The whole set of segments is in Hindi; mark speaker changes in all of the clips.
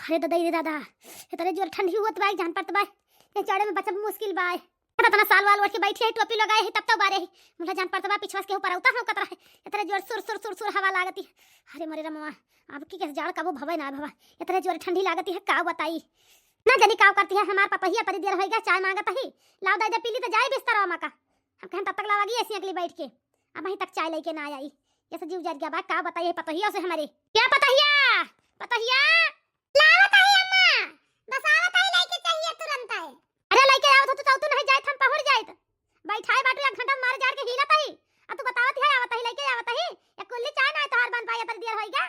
Speaker 1: अरे दादा रे दादा इतने जोर ठंडी हुआ बाई जान पड़त बाई ये चढ़े में बचब मुश्किल बाई तना साल वाल वर्ष के बैठी है टोपी लगाए है तब तो बारे मुला जान पड़त बा पिछवास के ऊपर उतर कतरा है इतने जोर सुर सुर सुर सुर हवा लागती अरे मरे रमवा अब की कैसे जाड़ कबो भवे ना भवा इतने जोर ठंडी लागती है का बताई ना जनी काव करती है हमार पपहिया परी देर होएगा चाय मांगत ही लाव दादा पीली तो जाए बिस्तर मां का हम कहन तब तक लावागी ऐसी अगली बैठ के अब वहीं तक चाय लेके ना आई जैसे जीव जर गया बा का बताइए पतहिया से हमारे क्या पतहिया पतहिया लावत है अम्मा बस आवत है लेके चाहिए तुरंत है अरे लेके आवत तो तू नहीं जाए हम पहुंच जाए बैठाए बाटू एक घंटा मार जार के हिलत है अब तू बतावत है आवत है लेके आवत है या कुल्ली चाय ना तोहार बन पाए पर देर होएगा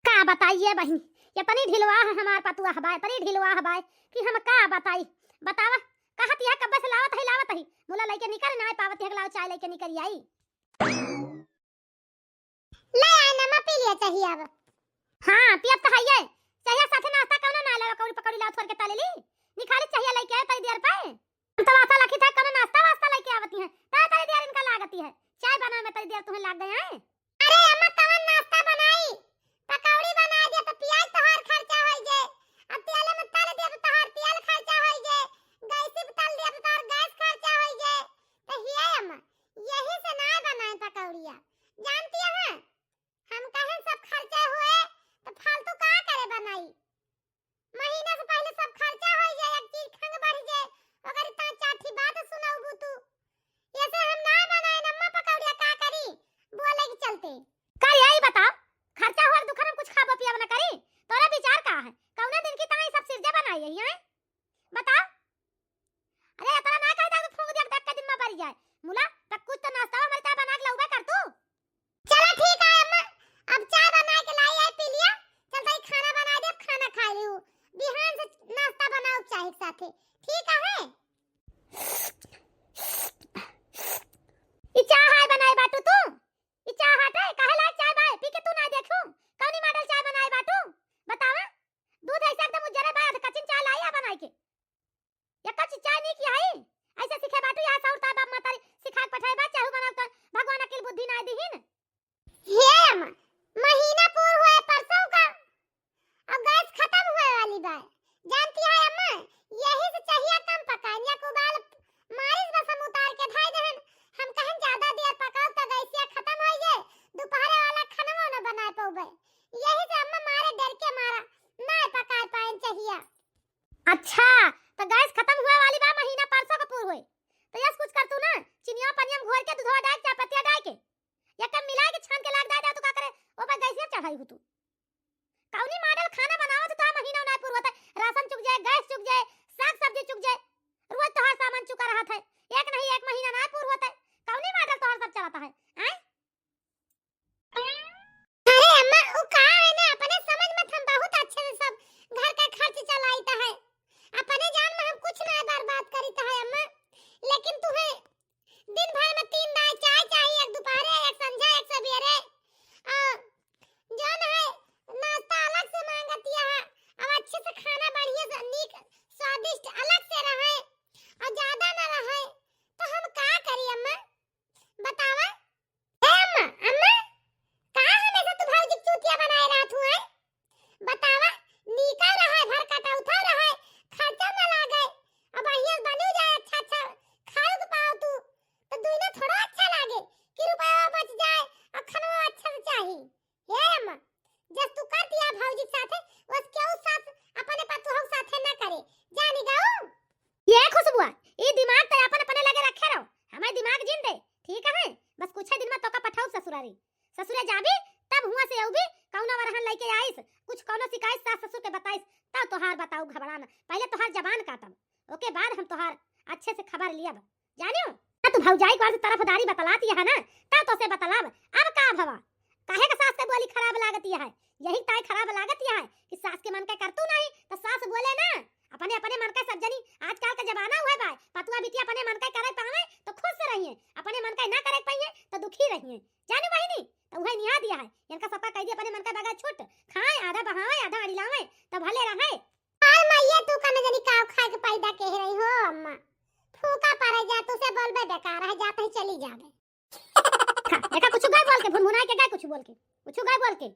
Speaker 1: का बताइए बहन ये तनी ढिलवा है हमार पतुआ हबाय तनी ढिलवा हबाय कि हम का बताई बतावा कहत है कब से लावत है मुला लेके निकल ना पावत है लाव चाय लेके निकल आई ले आना म पी लिया चाहिए अब हां पियब तो है चाहिए साथे नाश्ता कौनो ना लावा कौड़ी पकौड़ी लाव थोड़ के ताले ली निखाली चाहिए लेके आए तई देर पे हम तो आशा लखी था कौनो नाश्ता वास्ता लेके आवती है तई देर इनका लागती है चाय बनाने में तई देर तुम्हें लाग गए हैं अरे अम्मा कौन नाश्ता बनाई पकौड़ी बना दे तो प्याज तोहार खर्चा होई जे अब तेल में तल दे तो तोहार तेल खर्चा होई जे गैस पे तल दे तो तोहार गैस खर्चा होई जे तो हिया अम्मा यही से ना बनाए पकौड़िया जानती है हम कहें सब खर्चा हुए तो फालतू का करे बनाई महीना से पहले सब खर्चा हो जाए एक चीज खंग बढ़ जाए अगर इतना चाठी बात सुनाऊबू तू ऐसे हम ना बनाए नम्मा पकौड़िया का करी बोले की चलते का यही बताओ खर्चा हुआ दुखन हम कुछ खाबो पिया ना करी तोरा विचार का है कौने दिन की तनाई सब सिरजे बनाई है हैं बताओ अरे इतना ना कह दा तो फूंक दे तक दिन में भर जाए मुला तक कुछ तो नाश्ता हमारे ता बना के लाऊबे कर तू चलो ठीक है अम्मा अब चाय बना के लाई है पी लिया चल भाई खाना बना दे खाना खा लियो बिहान से नाश्ता बनाओ चाय के साथे ठीक है ई चाय है बनाए बाटू तू ई चाय हटे काहे ला चाय बाय पी के तू ना देखू कौनी मॉडल चाय बनाए बाटू बतावा दूध ऐसा एकदम उजरे बाय कच्ची चाय लाई है बनाए के या कच्ची चाय नहीं की है ऐसे सिखे बाटू यहां सौरता बाप माता सिखा के पठाए बा चाहू बनाओ तो भगवान अकेल बुद्धि ना दीहिन हे अम्मा महीना पूर हुआ परसों का अब गैस खत्म हुए वाली बात जानती है अम्मा यही से चाहिए कम पकाने या कुबाल मारिस बस हम उतार के धाई देहन हम कहें ज्यादा देर पकाओ तो गैसिया खत्म हो जाए दोपहर वाला खाना ना बना पाओगे यही से अम्मा मारे डर के मारा ना पका पाए चाहिए अच्छा तो गैस खत्म हुए वाली बा महीना परसों का पूर हुए तो यस कुछ कर तू ना चिनिया पनिया घोर के दूधवा डाल के पत्तिया डाल के या कम मिला के छान के लाग दे तू का करे ओ पर गैस चढ़ाई हो तू कौनी मॉडल खाना बनाओ तो महीना ना पूरा होता राशन चुक जाए गैस चुक जाए साग सब्जी चुक जाए रोज तो हर सामान चुका रहा था एक नहीं एक महीना ना पूरा होता कौनी मॉडल तो हर सब चलाता है हैं अरे अम्मा वो का है ना अपने समझ में हम बहुत अच्छे से सब घर का खर्च चलाईता है अपने जान में हम कुछ ना बर्बाद करीता है अम्मा लेकिन तुम्हें दिन भर में 3 दाल चाय चाहिए एक दोपहर एक संझा एक सवेरे जान है नाश्ता अलग से मांगती है अब अच्छे से खाना बढ़िया से नीक स्वादिष्ट अलग से रहे और ज्यादा ना रहे तो हम का करी अम्मा बतावा अम्मा अम्मा का हमेशा तू भाऊजी चूतिया बनाए रहत हुए बतावा निकल रहा है घर कटा उठा रहा है खर्चा ना लागे अब बढ़िया बनू जाए अच्छा खाओ के पाओ तू तो दुइना थोड़ा अच्छा लागे कि रुपया बच जाए और खाना अच्छा से चाहिए हे अम्मा जब तू कर दिया भाऊजी के साथे बस क्यों साथ अपने पतोह के साथे ना करे जानी गाओ ये खुशबुआ ये दिमाग तो अपन अपने लगे रखे रहो हमारे दिमाग जिन दे ठीक है बस कुछ दिन में तो का पठाओ ससुरारी ससुरे जाबी तब हुआ से आउबी कौना वरहन लेके आईस कुछ कौनो शिकायत सास ससुर के बताईस तब तोहार बताऊ घबराना पहले तोहार जबान काटम ओके बाद हम तोहार अच्छे से खबर लिया जानियो तू भौजाई को तरफदारी बतलाती है ना तब तो से बतलाब अब का भवा काहे का सास के बोली खराब लागती है यही ताई खराब लागती है कि सास के मन के करतू नहीं तो सास बोले ना अपने अपने मन का सब जनी आजकल का जमाना हुआ भाई पतुआ बिटिया अपने मन का करे पावे तो खुश से रहिए अपने मन का ना करे पाइए तो दुखी रहिए जाने बहिनी तो वही निहा दिया है इनका सबका कह दिया अपने मन का बगा छूट खाए आधा बहावे आधा अड़िलावे तो भले रहे और मैया तू कने जनी काव खा के पैदा कह रही हो अम्मा फूका पड़े जा तू से बोलबे बेकार है जाते ही चली जाबे देखा कुछ गाय बोल के भुनभुना के गाय कुछ बोल के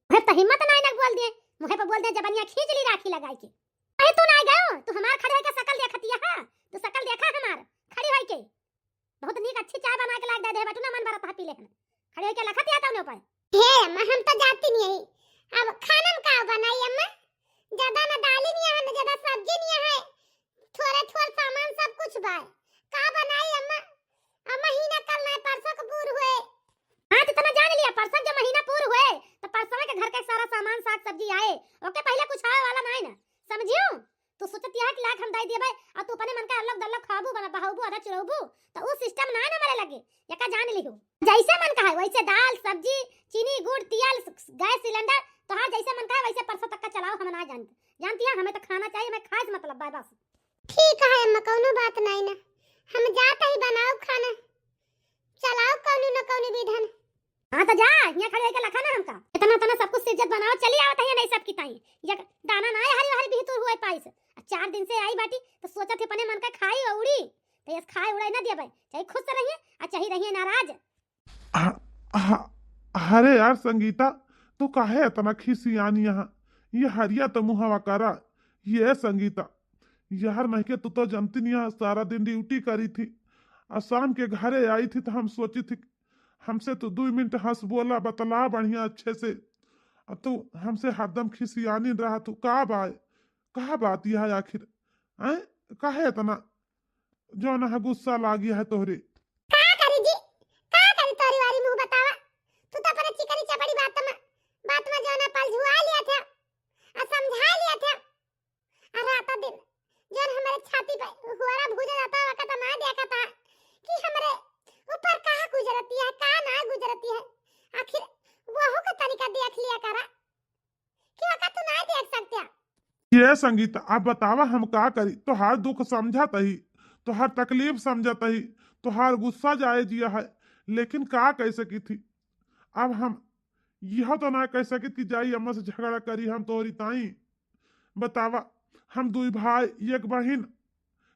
Speaker 1: फिर तो हिम्मत नहीं ना बोल दिए मुहे पे बोल दे जबनिया खींच ली राखी लगाई के। अरे तू ना गयो तू हमार खड़े होके शकल देखतिया हां तू शकल देखा हमार खड़ी होई के बहुत नीक अच्छी चाय बना के लाग दे दे बटू ना मन भरत पी ले खड़े होके लखतिया तौने ऊपर हे अम्मा हम तो जाती नहीं अब खाना में का बनाई अम्मा ज्यादा ना दाल नहीं है ना ज्यादा सब्जी नहीं है थोड़े थोड़े सामान सब कुछ बा का बनाई अम्मा अब महीना कल ना परसों के पूर हुए हां तो तना जान लिया परसों जब महीना पूर हुए तो परसों के घर का सारा सामान साग सब्जी आए ओके पहले कुछ आए वाला नहीं ना समझियो तू सोचती है कि लाख हम दे देबे और तू अपने मन का अलग दल्लक खाबू बना बहाबू आधा चुराबू तो वो सिस्टम ना ना मरे लगे या का जान लियो जैसे मन का है वैसे दाल सब्जी चीनी गुड़ तेल गैस सिलेंडर तो हर जैसे मन का है वैसे परसों तक का चलाओ हम ना जानती है हमें तो खाना चाहिए मैं खास मतलब बाय बस ठीक है अम्मा कोनो बात नहीं ना हम जाते ही बनाओ खाना चलाओ कोनो न कोनो विधान हां तो जा यहां खड़े होके लखा ना हमका इतना तना सब कुछ इज्जत बनाओ चली आवत है नहीं सब की ताई ये दाना ना हरी हरी भीतर हुए पाइस 4 दिन से आई बाटी तो सोचा थे अपने मन का खाई औड़ी तो ये खाए उड़ाई ना देबे चाहे खुश रहिए और चाहे रहिए नाराज
Speaker 2: अरे यार संगीता तू काहे इतना खिसियानी यहाँ ये हरिया तो मुहावा करा ये संगीता यार मैं के तू तो जानती नहीं है सारा दिन ड्यूटी करी थी और शाम के घरे आई थी तो हम सोची थी हमसे तो 2 मिनट हंस बोला बतला बढ़िया अच्छे से और तू हमसे हरदम खिसियानी रहा तू कहा बात यह है आखिर हैं काहे इतना जो ना गुस्सा लागी है तोहरे
Speaker 1: का करी जी का करी तोरी वाली मुंह बतावा तू तो अपने चिकनी चपड़ी बात में जो ना पल झुआ लिया था और समझा लिया था और रात दिन जो हमारे छाती पे हुआरा भूजा जाता वक्त ना देखा था कि हमारे ऊपर कहां गुजरती है का ना गुजरती है आखिर वहू का तरीका देख लिया करा क्यों का तू ना देख सकते
Speaker 2: ये संगीता आप बतावा हम का करी तो हर दुख समझत ही तो हर तकलीफ समझत ही तो हर गुस्सा जाए जिया है लेकिन का कह सकी थी अब हम यह तो ना कह सकी कि जाई अम्मा से झगड़ा करी हम तोरी ताई बतावा हम 2 भाई एक बहन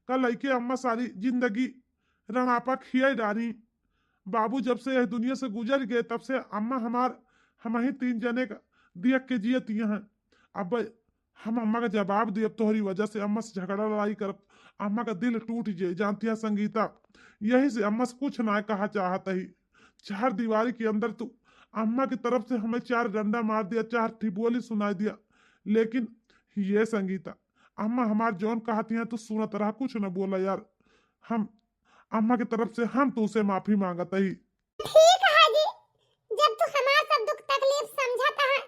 Speaker 2: का लइके अम्मा सारी जिंदगी रणापा खियाई डाली बाबू जब से यह दुनिया से गुजर गए तब से अम्मा हम ही 3 जने का देख के जियत हैं अब हम अम्मा का जवाब दिए तोहरी वजह से अम्मा से झगड़ा लड़ाई कर अम्मा का दिल टूट जाए जानती है संगीता यही से अम्मा से कुछ ना कहा चाहता ही 4 दीवारी के अंदर तू अम्मा की तरफ से हमें 4 डंडा मार दिया 4 बोली सुना दिया लेकिन ये संगीता अम्मा हमार जौन कहती हैं तू सुनत रहा कुछ न बोला यार हम अम्मा की तरफ से हम तुझसे माफी मांगत ही
Speaker 1: ठीक है जी जब तू हमारा सब दुख तकलीफ समझता है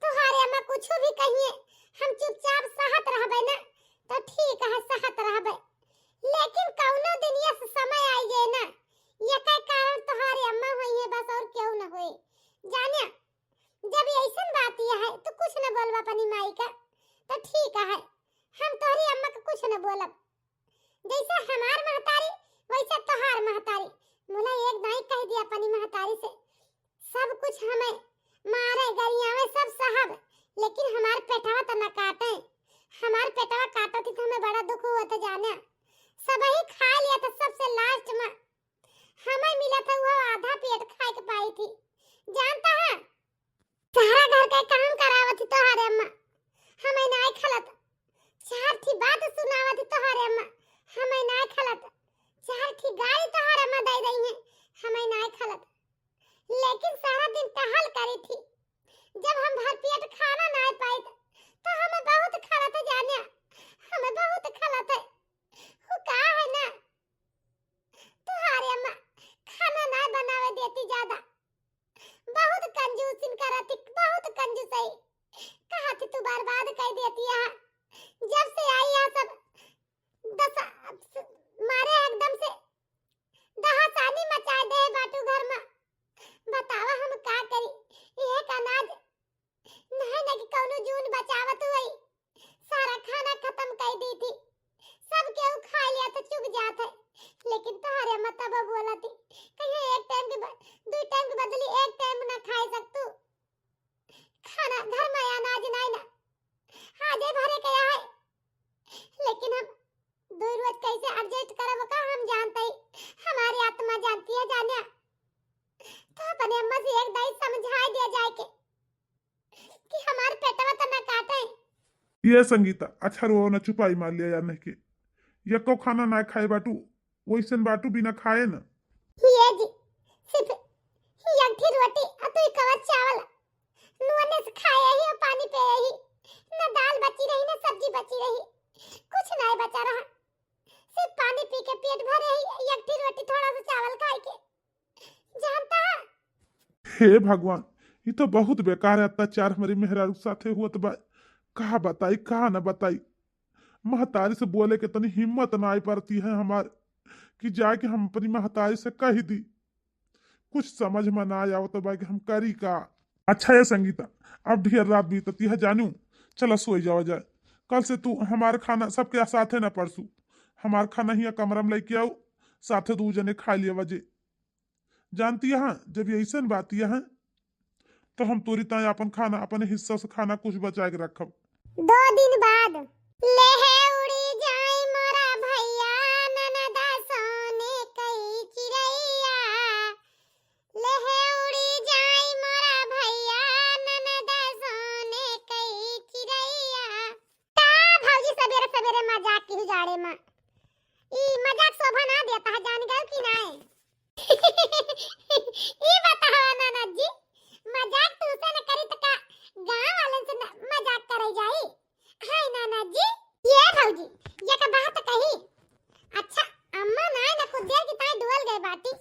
Speaker 1: तुम्हारे अम्मा कुछ भी कहिए हम चुपचाप सहत रहबे ना तो ठीक है सहत रहबे लेकिन कौनो दिन ये समय आई जाए ना ये के कारण तुम्हारे अम्मा हुई है बस और क्यों न हुई जाने जब ऐसन बात ये है तो कुछ न बोलवा अपनी माई का तो ठीक है हम तोहरी अम्मा का कुछ न बोलब जैसे हमार महतारी वैसे तोहार महतारी मुला एक दाई कह दिया अपनी महतारी से सब कुछ हमें मारे गरिया में सब साहब लेकिन हमार पेटवा तो न काटे हमार पेटवा काटो थी तो हमें बड़ा दुख हुआ था जाने सब ही खा लिया था सबसे लास्ट में हमें मिला था वो आधा पेट खाए के पाई थी जानता है सारा घर का काम करावत थी तोहारे अम्मा हमें नहीं खलत 4 थी बात सुनावत थी तोहारे अम्मा हमें नहीं खलत 4 थी गाड़ी तोहारे अम्मा दे रही है हमें नहीं खलत लेकिन सारा दिन टहल करी थी जब हम भर पेट खाना नहीं पाए तो हमें बहुत खलत है जाने हमें बहुत खलत है वो का है ना तुम्हारे अम्मा खाना नहीं बनावे देती ज्यादा बहुत कंजूसिन करती बहुत कंजूस है कहा थी तू बर्बाद कर देती है जब से आई है सब मारे एकदम से दहासानी मचा दे बाटू घर में बतावा हम का करी ये का अनाज नहीं ना कि कौनो जून बचावत हुई सारा खाना खत्म कर दी थी सब केहू खा लिया तो चुक जात है लेकिन तुम्हारे अम्मा तब बोला थी कहीं एक टाइम के 2 टाइम के बदली एक टाइम ना खा सकतू खाना घर में अनाज नहीं ना आजे भरे के है लेकिन हम 2 रोज कैसे एडजस्ट करब का हम जानते ही हमारी आत्मा जानती है जाने तो अपने अम्मा से एक दाई समझा दिया जाए कि हमारे पेटवा तो न
Speaker 2: ये संगीता अच्छा रो ना चुपाई मार लिया यार नहीं के यको खाना ना खाए बाटू वैसन बाटू बिना खाए ना
Speaker 1: ये जी सिर्फ एक थी रोटी और तो एक कवर चावल नुआने से खाया ही और पानी पे ही ना दाल बची रही ना सब्जी बची रही कुछ नहीं बचा रहा सिर्फ पानी पी के पेट भरे ही एक थी रोटी थोड़ा सा चावल खाए के जानता है
Speaker 2: हे भगवान ये तो बहुत बेकार है अत्याचार हमारी मेहरारू साथे हुआ तो कहा बताई कहा ना बताई महतारी से बोले के तनी हिम्मत ना आई पड़ती है हमार कि जाके हम अपनी महतारी से कह दी कुछ समझ में ना आया तो भाई हम करी का अच्छा है संगीता अब ढेर रात बीतती है जानू चलो सोई जाओ जाए कल से तू हमारे खाना सबके साथे ना परसू हमार खाना ही कमरा में लेके आओ साथे दू जने खा लिए वजे जानती है जब ये ऐसा बात है तो हम तोरी ताए अपन खाना अपने हिस्सा से खाना कुछ बचा के रखब
Speaker 1: 2 दिन बाद लेहे उड़ी जाए मोरा भैया ननदा सोने कई चिड़ैया लेहे उड़ी जाए मोरा भैया ननदा सोने कई चिड़ैया का भौजी सवेरे सवेरे मजाक की जाड़े में ई मजाक शोभा ना देता है जान गए कि नहीं ई बताओ ननद जी मजाक तू से न करी तो का गांव वाले से मजाक करे जाई हाय ननद जी ये भौजी ये का बात कही अच्छा अम्मा ना न कुछ देर की ताई डुअल गए बाटी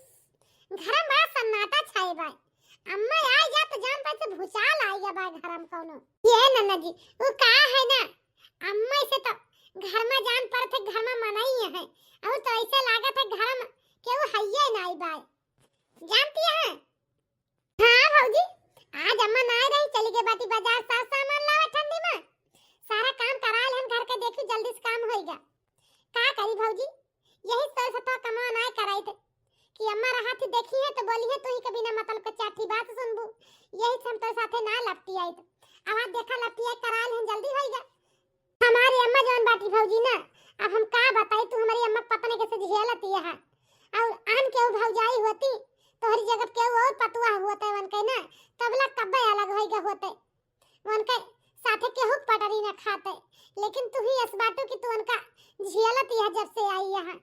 Speaker 1: घर में बड़ा सन्नाटा छाए भाई अम्मा आई जा तो जान पाए से भूचाल आई गया भाई घर में कोनो ये ननद जी वो का है ना अम्मा से तो घर में जान पर थे घर में मनाई है और तो ऐसे लागत है घर में केहू हइये नहीं भाई जानती है हाँ भौजी आज अम्मा ना रही चली गई बाटी बाजार साथ सामान लावा ठंडी में सारा काम करा ले हम घर के देखी जल्दी से काम होएगा का करी भौजी यही तो तो कमा ना कराई थे कि अम्मा रहा थी देखी है तो बोली है तू ही कभी ना मतलब को चाठी बात सुनबू यही हम तो साथे ना लपटी आई तो अब आप देखा लपटी आई करा ले जल्दी होएगा हमारी अम्मा जौन बाटी भौजी ना अब हम का बताई तू हमारी अम्मा पता नहीं कैसे झेलती है और आन के भौजाई होती तोहरी जगह के और पतुआ होते वन के ना तबला कब्बे अलग होइगा होते वन के साथे के हुक पटरी ना खाते लेकिन तू ही इस बातों की तू उनका झेलती है जब से आई यहां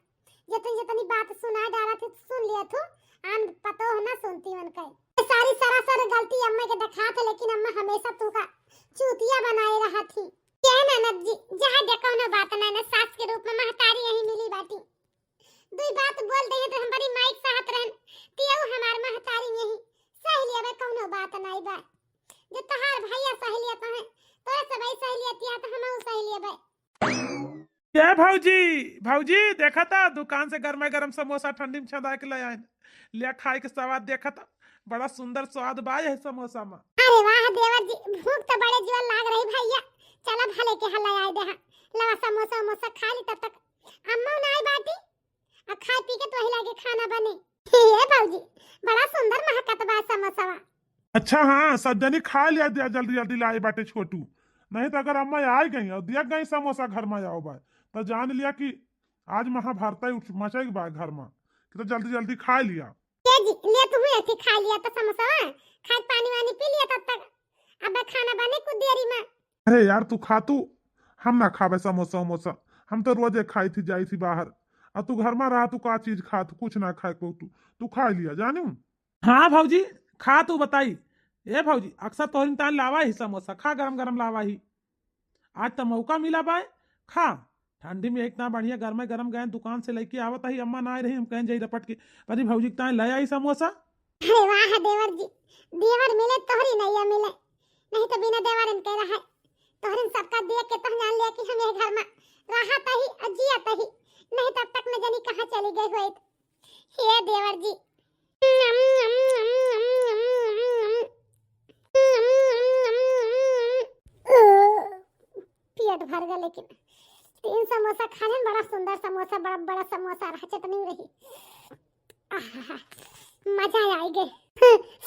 Speaker 1: जितनी बात सुना डाला थी सुन लिया तू आन पतो ना सुनती वन के सारी सरासर गलती अम्मा के दिखा थे लेकिन अम्मा हमेशा तू का चूतिया बनाए रहा थी क्या ननद जी जहां देखो ना बात ना सास के रूप में महतारी यही मिली बाटी दुई बात बोल दे तो हम बड़ी माइक साथ रहन तियो हमार महतारी यही सहेलिया में कोनो बात नहीं बा जो तहार भैया सहेलिया तो है तोरे सब सहेलिया तिया तो हम सहेलिया बा
Speaker 2: क्या भौजी भौजी देखा था दुकान से गर्मा गर्म समोसा ठंडी में छदा के ले आए ले खाए के स्वाद देखा था बड़ा सुंदर स्वाद बा है समोसा में
Speaker 1: अरे वाह देवर जी भूख तो बड़े जीवन लाग रही भैया चला भले के हला आए दे लवा समोसा समोसा खा ली तब तक अम्मा ना आई बाटी अब खा पी के तो हिला के खाना बने ये भौजी बड़ा सुंदर महकत बा समोसा
Speaker 2: अच्छा हाँ सब जनी खा लिया दिया जल्दी जल्दी लाए बाटे छोटू नहीं तो अगर अम्मा आ गई और दिया गई समोसा घर में आओ बा तो जान लिया कि आज महाभारत ही मचेगी बा घर में कि तो जल्दी जल्दी खा लिया
Speaker 1: ये जी ले तू ऐसे खा लिया तो समोसा खा पानी वानी पी लिया तब तक अब खाना बने कुछ देरी में
Speaker 2: अरे यार तू खा तू हम ना खावे समोसा समोसा हम तो रोजे खाई थी जाई थी बाहर अब तू घर में रहा तू का चीज खा तू कुछ ना खाए को तू खा लिया जानू
Speaker 3: हाँ भौजी खा तू बताई ए भौजी अक्सर तोहरी तान लावा ही समोसा खा गरम गरम लावा ही आज तो मौका मिला बाय खा ठंडी में इतना बढ़िया गरम गरम गए दुकान से लेके आवत ही अम्मा ना रही हम कहीं जाई रपट के अरे भौजी तान ले आई समोसा
Speaker 1: अरे वाह देवर जी देवर मिले तोहरी नहीं मिले नहीं तो बिना देवर इनके रहा तोहरी सबका देख के तो जान लिया कि हम ये घर में राहत ही अजियत ही नहीं तब तक न जानी कहां चली गई होई ये देवर जी पेट भर गया लेकिन 3 समोसा खाने में बड़ा सुंदर समोसा बड़ा बड़ा समोसा रहा चटनी रही मजा आई गई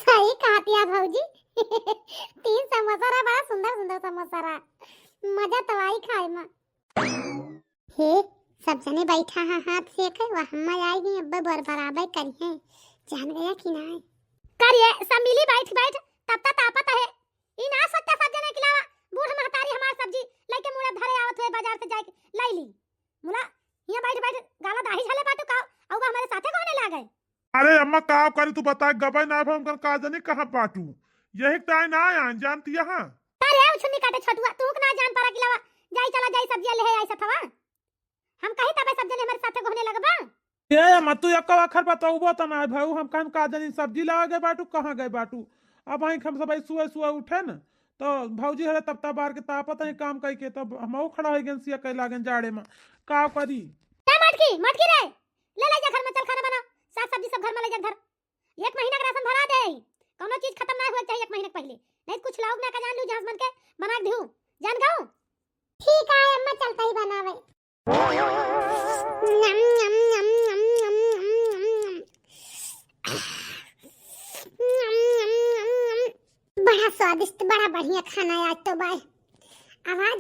Speaker 1: सही कहा पिया भौजी 3 समोसा रहा बड़ा सुंदर सुंदर समोसा रहा मजा तो आई खाए में हे सब जने बैठा है हाथ सेके वह हम आई गई अब बराबर करी है जान गया कि ना करिए सब मिली बैठ बैठ तब तक तापत है ई ना सकता सब जने खिलावा बूढ़ महतारी हमार सब्जी लेके मुड़ा
Speaker 2: मैं का करी तू बता गबई ना हम का जानी कहां बाटू यही टाइम ना आया जानती यहां
Speaker 1: अरे उछनी काटे छटुआ तू ना जान पारा कि लवा जाई चला जाई सब्जी ले आई सथवा हम कही तबे सब्जी हमारे साथे घोने लगबा
Speaker 3: ये मत तू एक अखर बताऊबो त ना भाऊ हम कहन का जानी सब्जी लावा गए बाटू कहाँ गए बाटू अब वहीं हम सब सुबह सुबह उठे न तो भौजी हरे तब बार के तापत है काम कई के तब हमहू खड़ा हो गए सिया कई लागन जाड़े में का करी
Speaker 1: ए मटकी रे ले जा घर में चल खाना बना साग सब्जी सब घर में ले जा घर 1 महीना का राशन भरा दे कोनो चीज खत्म ना हुआ चाहिए 1 महीने पहले नहीं कुछ लाओ ना का जान लू जहाज मन के बना के दिहू जान गाऊं ठीक है अम्मा चलता ही बनावे नम नम नम नम नम नम बड़ा स्वादिष्ट बड़ा बढ़िया खाना है आज तो बाय आवाज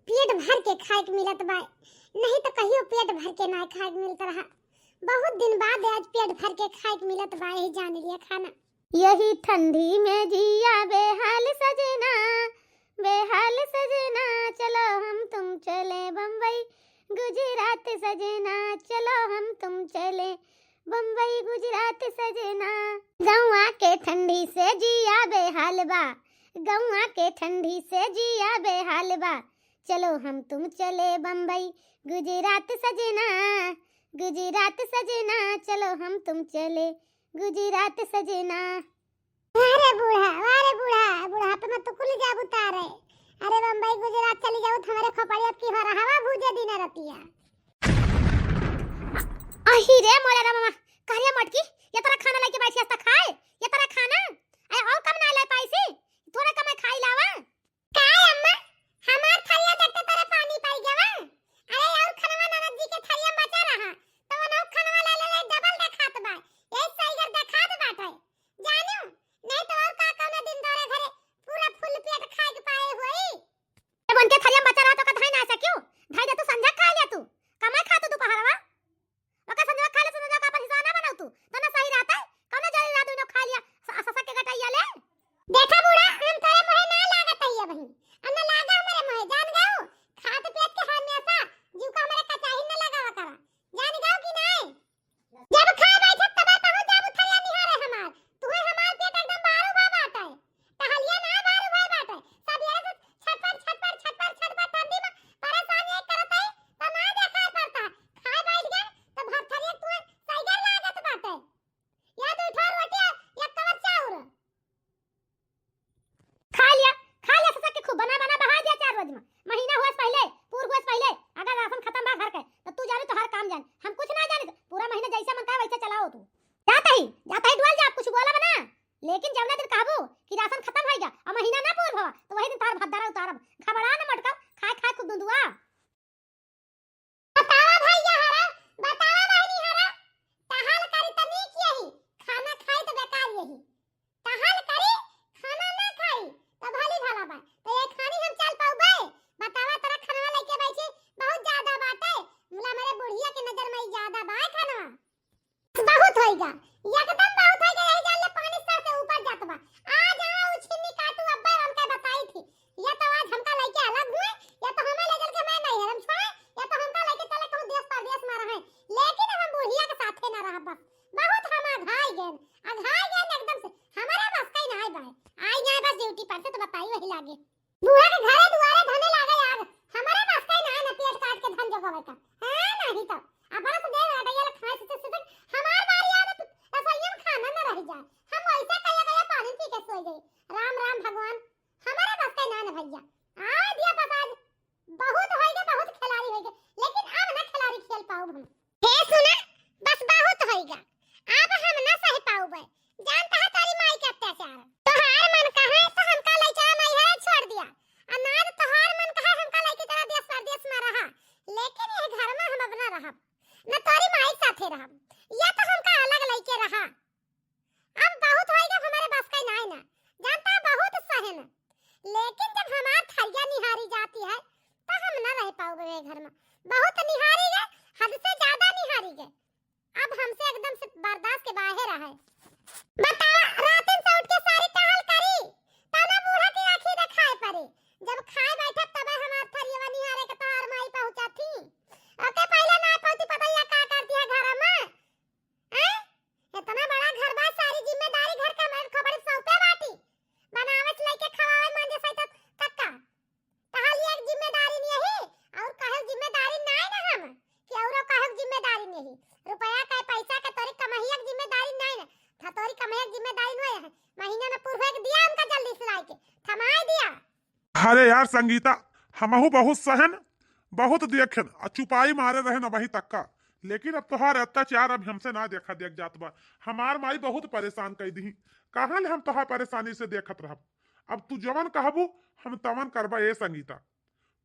Speaker 1: पेट भर के खाए के मिलत बाय नहीं तो कहियो पेट भर के ना खाए के मिलत रहा बहुत दिन बाद आज पेट भर के खाए के मिलत बाय ही जान लिया खाना यही ठंडी में जिया बेहाल सजना चलो हम तुम चले बम्बई गुजरात सजना चलो हम तुम चले बम्बई गुजरात सजना गौआ के ठंडी से जिया बेहाल बा गौआ के ठंडी से जिया बेहाल बा चलो हम तुम चले बम्बई गुजरात सजना चलो हम तुम चले गुजरात सजना अरे बूढ़ा बुढ़ापे में तो कुल जाब उतारे अरे बम्बई गुजरात चली जाओ हमारे खोपड़िया की हो रहा हवा भूजे दिन रतिया अही रे मोरे रे मामा करिया मटकी ये तोरा खाना लेके बैठी हस्ता खाए ये तोरा खाना अरे और कम ना ले पैसे थोड़ा कम खाई लावा काय अम्मा हमार थरिया देखते तेरे पानी पाई गवा अरे और खनवा ननद जी के थरिया बचा रहा तो वो खनवा ले डबल देखात बा ये सही कर देखात बाटे जानो नहीं तो और का कौन दिन दौरे घरे पूरा फुल पेट खाए के पाए होई ए बन के थरिया बचा रहा तो कथाई ना ऐसा क्यों भाई दे तू संझा खा लिया तू कमाई खा तू दोपहरवा ओका संझा खा ले संझा का पर हिस्सा ना बनाऊ तू तो ना सही रहता है कौन जल्दी रात में खा लिया ससा के गटाइया ले देखा बूढ़ा हम तेरे मोहे ना लागत है बहन अन्ना लागा हमारे मोहे जान गाओ खात पेट के हमेशा जीव का हमारे कचाही न लगावा करा जान गाओ कि नहीं जब खा बैठे तब पहुंच जाबू थरिया निहारे हमार तू हमार पेट एकदम बारू बा बाटे टहलिया ना बारू बा बाटे सब ये छटपट ठंडी में परेशान एक करत है तो ना देखा पड़ता खा बैठ गए तो भर थरिया तू साइकिल लागत बाटे याद उठा रोटी या कवर चाउर खा लिया ससा के खूब बना बहा दिया 4 रोज में महीना हुआ पहले पूर हुआ पहले अगर राशन खत्म बा घर के तो तू जाने तो हर काम जान हम कुछ ना जाने पूरा महीना जैसा मन का वैसे चलाओ तू जाता ही डुअल जा कुछ बोला बना लेकिन जब ना दिन कहबो कि राशन खत्म हो गया और महीना ना पूर हुआ तो वही दिन तार भद्दारा उतारब घबरा ना मटका खाए खूब दुंदुआ बतावा भैया हरा बतावा बहनी हरा तहाल करी त नीक यही खाना खाई तो बेकार यही तहाल करी खाना ना खाई तो भली भला बा तो ये खानी हम चल पाऊबे बतावा तेरा खाना लेके बैठी बहुत ज्यादा बाटे मुला मेरे बुढ़िया की नजर में ज्यादा बा खाना बहुत होएगा एकदम बहुत होएगा यही जान ले पानी सर से ऊपर जात बा आज आओ छिन्नी काटू अब्बा हमके बताई थी या तो आज हमका लेके अलग हुए या तो हमें लेकर के मैं नहीं हरम छोए या तो हमका लेके चले कहूं देश परदेश में रहे लेकिन हम बुढ़िया के साथे ना रह बस बहुत हम अघाई गए एकदम से हमारा बस कहीं ना भाई आई जाए बस ड्यूटी पर से तो बताई वही लागे बूढ़ा के घरे दुआरे धने लागे आग हमारा बस कहीं ना पेट काट के धन जगह का हां नहीं तो अब बड़ा से देर हटा ये खाए से हमार बारी आवे रसोईया में खाना ना रह जाए हम वैसे कया पानी पी के सो गए राम भगवान हमारा बस कहीं ना भैया आ दिया पता बहुत होएगा बहुत खिलाड़ी होएगा लेकिन अब ना खिलाड़ी खेल पाऊ हम हे सुना बस बहुत होएगा अब हम ना सह पाऊबे जानता है तारी माई के अत्याचार तोहार मन कहे तो हमका ले चला नहीं है छोड़ दिया अनाज तोहार मन कहे हमका लेके चला देश परदेश में रहा लेकिन ये घर में हम अब ना रहा न तोरी
Speaker 2: अरे यार संगीता, हमहू बहुत सहन बहुत देखन और चुपाई मारे रहे न वही तक का, लेकिन अब तोहार अत्याचार अब हमसे ना देखा देख जात बा। हमार माई बहुत परेशान कर दी। कहाँ ले हम तोहार परेशानी से देखत रहब। अब तू जवन कहबू हम तवन करबा। ए संगीता,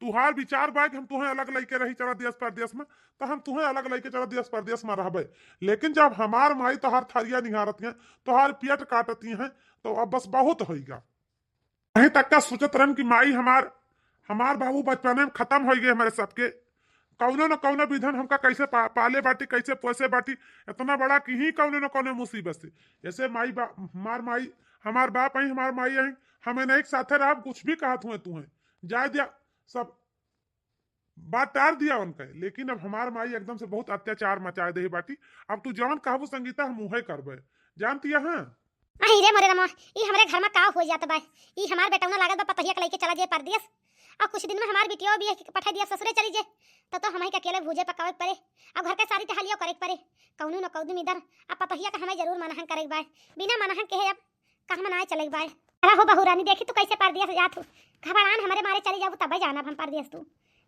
Speaker 2: तुहार विचार बा कि हम तुम्हें अलग लेके रही चला देश परदेश में, तो हम तुम्हें अलग लेके चला देश परदेश में रहबे। लेकिन जब हमार माई तोहार थरिया निहारती हैं, तोहार पेट काटती हैं, तो अब बस बहुत होगा। वहीं तक का सोचत रहन कि माई हमार बाबू बचपने में खत्म हो गए हमारे सबके। कौनो न कौनो विधन हमका कैसे पाले बाटी, कैसे पोसे बाटी, इतना बड़ा कि ही कौनो न कौनो मुसीबत से। जैसे हमार माई हमार बाप आई, हमार माई आई, हमें नहीं साथे रह कुछ भी कहत हुए तुम्हें जाए दिया, सब बात टार दिया उनके। लेकिन अब हमार माई एकदम से बहुत अत्याचार मचाए दे बाटी। अब तू जवन कहबू संगीता हम उहे करबे, जानती है। हाँ
Speaker 1: अरे रे मोरे रमा, ई हमरे घर में का हो जात बा। ई हमार बेटौना लागत बा पतहिया के लेके चला जे परदेश। अब कुछ दिन में हमार बिटिया भी पठा दिया ससुरे चली जे, तो हमें के अकेले भूजे पकावे पड़े। अब घर के सारी टहलियो करे पड़े। कौनो न कौनो इधर अब पतहिया का हमें जरूर मनहन करे बा। बिना मनहन के है अब कहां मनाए चले बा। अरे हो बहुरानी, देखी तू कैसे परदेश जात हूं। घबरान हमारे मारे चली जाबू तब जाना हम परदेश। तू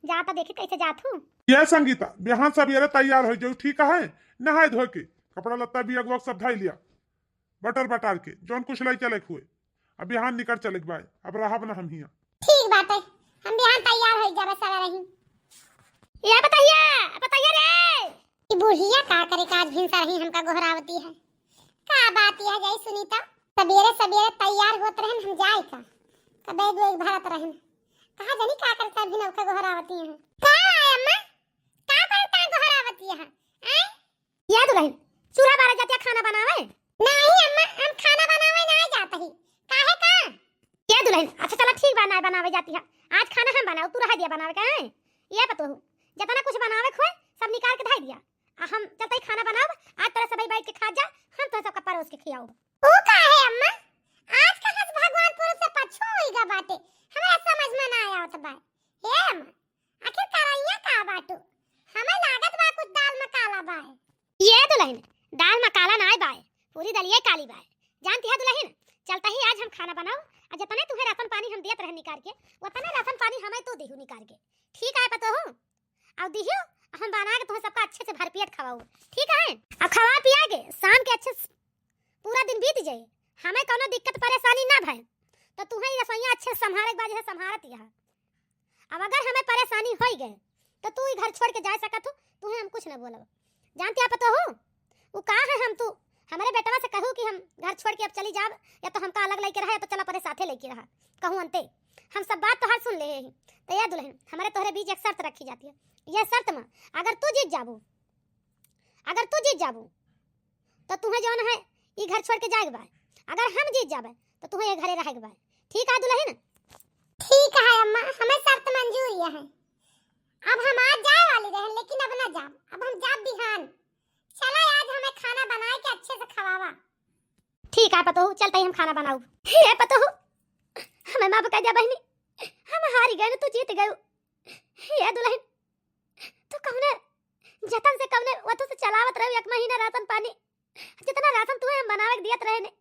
Speaker 1: जा तो देखी कैसे जात हूं।
Speaker 2: ये संगीता बिहान सवेरे तैयार हो जाओ, ठीक है। नहाए धो के कपड़ा लत्ता भी अगवा सब धाई लिया, बटर बटार के जौन कुछ लाई चले हुए। अब बिहान निकल चले बाय। अब रहब ना हम हिया।
Speaker 1: ठीक बात है, हम बिहान तैयार हो जाबे सवेरे रही। ये बताइए रे, ई बुढ़िया का करे काज भिनसा रही हमका गोहरावती है। का बात यह जई सुनीता, सवेरे सवेरे तैयार होत रहन हम जाए का कबे दो एक भारत रहन। कहा जानी का करता भी नौका गोहरावती है। का अम्मा का करता गोहरावती है? याद रहे चूल्हा बारा जातिया खाना बनावे? नहीं अम्मा, हम खाना बनावे नहीं जाता ही। काहे का? ये दुल्हन अच्छा चला ठीक बा, ना बनावे जाती है। आज खाना हम बनाओ, तू रह दिया बनावे का है। ये पतो जितना कुछ बनावे खोए सब निकाल के धाई दिया। हम चलते खाना बनाओ, आज तरह सब बैठ के खा जा, हम तो सबका परोस के खियाओ। ओ का है अम्मा, आज कहां से भगवान पुरुष से पछो होईगा बाटे, हमरा समझ में ना आवत बा। हे अम्मा आखिर करैया का बाटो, हमें लागत बा कुछ दाल में काला बा। ये दुल्हन दाल में काला ना बा, पूरी दलिया काली बा। जानती है दुल्हन, चलता ही आज हम खाना बनाओ, और जितने तुम्हें राशन पानी हम दियत रहे निकाल के, उतने राशन पानी हमें तो देहु निकाल के। ठीक है पतो हो? अब दिहियो हम बना के तुम्हें सबका अच्छे से भरपेट खवाओ, ठीक है? अब खवा पिया के शाम के अच्छे पूरा दिन बीत जाए, हमें कोनो दिक्कत परेशानी ना भए, तो तुम्हें रसोइया अच्छे से संभाले के बाद जैसे संभालत यहां। अब अगर हमें परेशानी हो गए तो तू घर छोड़ के जा सकत हो, तुम्हें हम कुछ ना बोलब। जानती है पतो हो वो का है, हम तू हमारे बेटवा से कहूँ कि हम घर छोड़ के अब चली जाब, या तो हमका अलग लेके रहा, या तो चला परे साथे लेके रहा। कहूँ अंते हम सब बात तो हर सुन ले ही। तो ये दुल्हन हमारे तोहरे बीच एक शर्त रखी जाती है। यह शर्त में अगर तू जीत जाबू तो तुम्हें जो है ये घर छोड़ के जाएगा। अगर हम जीत जाबे तो तुम्हें ये घरे रहेगा। ठीक है दुल्हन? ठीक है अम्मा, हमें शर्त मंजूर है। अब हम आज जाए वाली रहे, लेकिन अब ना जाब, अब हम जाब बिहान। चला आज हमें खाना बना के अच्छे से खवावा। ठीक है पतो, चलते ही हम खाना बनाऊ। ये पतो हमें माफ कर दिया बहनी, हम हार गए तू जीत गयो। ये दुल्हन तू कौने जतन से कौने वतो से चलावत रहो एक महीना राशन पानी, जितना राशन तुम्हें हम बनावे दियत रहे ने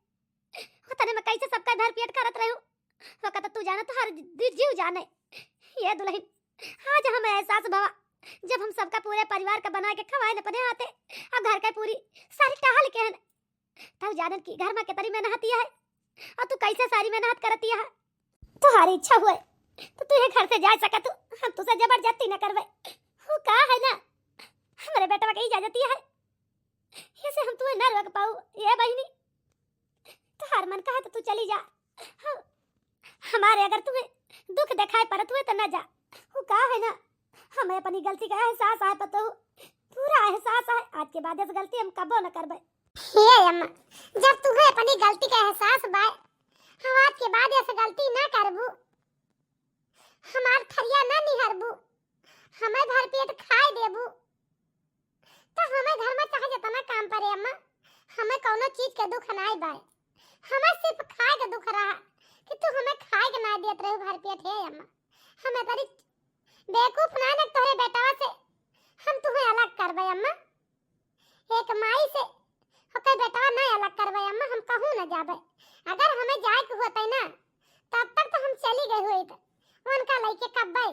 Speaker 1: उतने में कैसे सबका भर पेट करत रहो। वक्त तू जाने तो हर जीव जाने। ये दुल्हन आज हमें एहसास भवा जब हम सबका पूरे परिवार का बना के खवाए न पने आते, अब घर का पूरी सारी टहल के तब जानन की घर में कितनी मेहनत है और तू कैसे सारी मेहनत करती है। तुम्हारी इच्छा हुए तो तू ये घर से जा सकत, हम तुझसे जबरदस्ती न करवे। वो का है ना हमारे बेटा की इजाजत है, ऐसे हम तुम्हें न रोक पाऊ। ये बहनी तो हर मन कहा तो तू चली जा, हमारे अगर तुम्हें दुख दिखाए परत हुए तो न जा। वो का है ना हमें अपनी गलती का एहसास है, पता हो पूरा एहसास है। आज के बाद इस गलती हम कबो न करबे। हे अम्मा जब तुम्हें अपनी गलती का एहसास बा, हम आज के बाद ऐसे गलती ना करबू, हमार थरिया ना निहरबू, हमें भर पेट खाए देबू, तो हमें घर में चाहे जितना काम करे अम्मा, हमें कोनो चीज के दुख ना बा। हमें सिर्फ खाए के दुख रहा कि तू हमें खाए के ना देत रहे भर पेट। है अम्मा हमें तरी बेवकूफ ना लग तोरे बेटावा से हम तुम्हें अलग करबे अम्मा। एक माई से ओके बेटावा ना अलग करबे अम्मा, हम कहूं ना जाबे। अगर हमें जाए के होतै ना तब तक तो हम चली गई हुई, उनका लइके कब्बे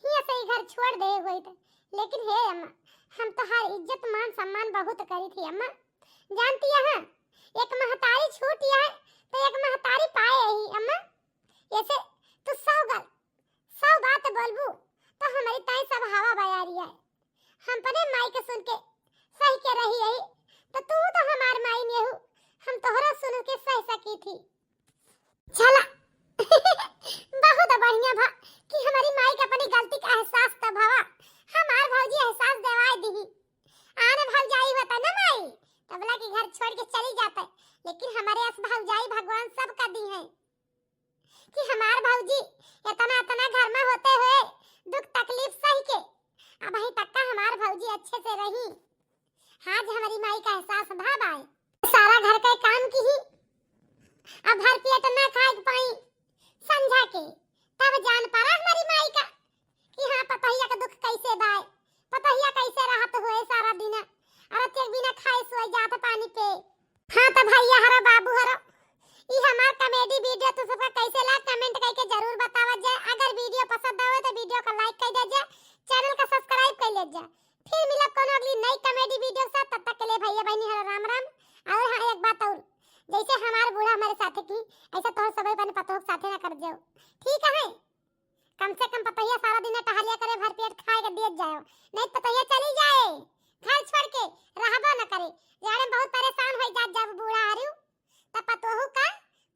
Speaker 1: हिया से ही घर छोड़ दे हुई थे। लेकिन हे अम्मा, हम तो हर इज्जत मान सम्मान बहुत करी थी अम्मा, जानती है। एक महतारी छूट है तो एक महतारी पाए ही अम्मा। ऐसे तू सौ बात बोलबू तो हमारी ताई सब हवा बया रही है। हम पने माई के सुन के सही के रही है तो तू तो हमार माई ने हूँ, हम तोहरा सुन के सह सकी थी। चला बहुत बढ़िया भा कि हमारी माई के अपनी गलती का एहसास तब हवा हमार भौजी एहसास देवाए दी। आने भौजाई होता ना माई तबला के घर छोड़ के चली जाता, लेकिन हमारे अस भौजाई भगवान सब का दी है कि हमार भौजी इतना घर में होते हुए दुख तकलीफ सही के अब अभी तक का हमार भौजी अच्छे से रही। आज हमारी माई का एहसास भाव आए, सारा घर का काम की ही अब भर पेट ना खाए पाई समझा के तब जान पड़ा हमारी माई का कि हाँ पतहिया का दुख कैसे बाए, पतहिया कैसे राहत होए सारा दिन और ते बिना खाए सोए जात पानी पे। हाँ तो भैया हरो बाबू हरो ई हमार कॉमेडी वीडियो तो सबका कैसे लगा कमेंट करके जरूर बतावा जाए। अगर वीडियो पसंद आवे तो वीडियो को लाइक कर दे, चैनल का सब्सक्राइब कर ले जा। फिर मिलब कोनो अगली नई कॉमेडी वीडियो के साथ, तब तक के लिए भैया बहनी हरो राम राम। और हाँ एक बात और, जैसे हमारे बूढ़ा हमारे साथे की ऐसा तो सब बने पतोह के साथे ना कर जाओ, ठीक है। कम से कम पतहिया सारा दिन टहलिया करे, भर पेट खाए के देख जाओ, नहीं पतहिया चली जाए घर छोड़ के रहबो न करे। जाने बहुत परेशान हो जात जब बूढ़ा आरियो तब पतोह का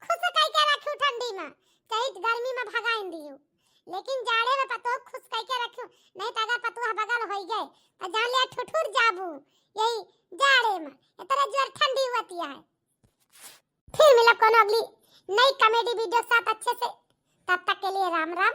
Speaker 1: खुश कई के रखू ठंडी में चाहे गर्मी में भगाइन दियो, लेकिन जाड़े में पतोह खुश कई के रखू, नहीं तो अगर पतोह बगल हो गए तो जान ले ठुठुर जाबू यही जाड़े में इतना जोर ठंडी होती है। फिर मिलब कोनो अगली नई कॉमेडी वीडियो के साथ अच्छे से, तब तक के लिए राम राम।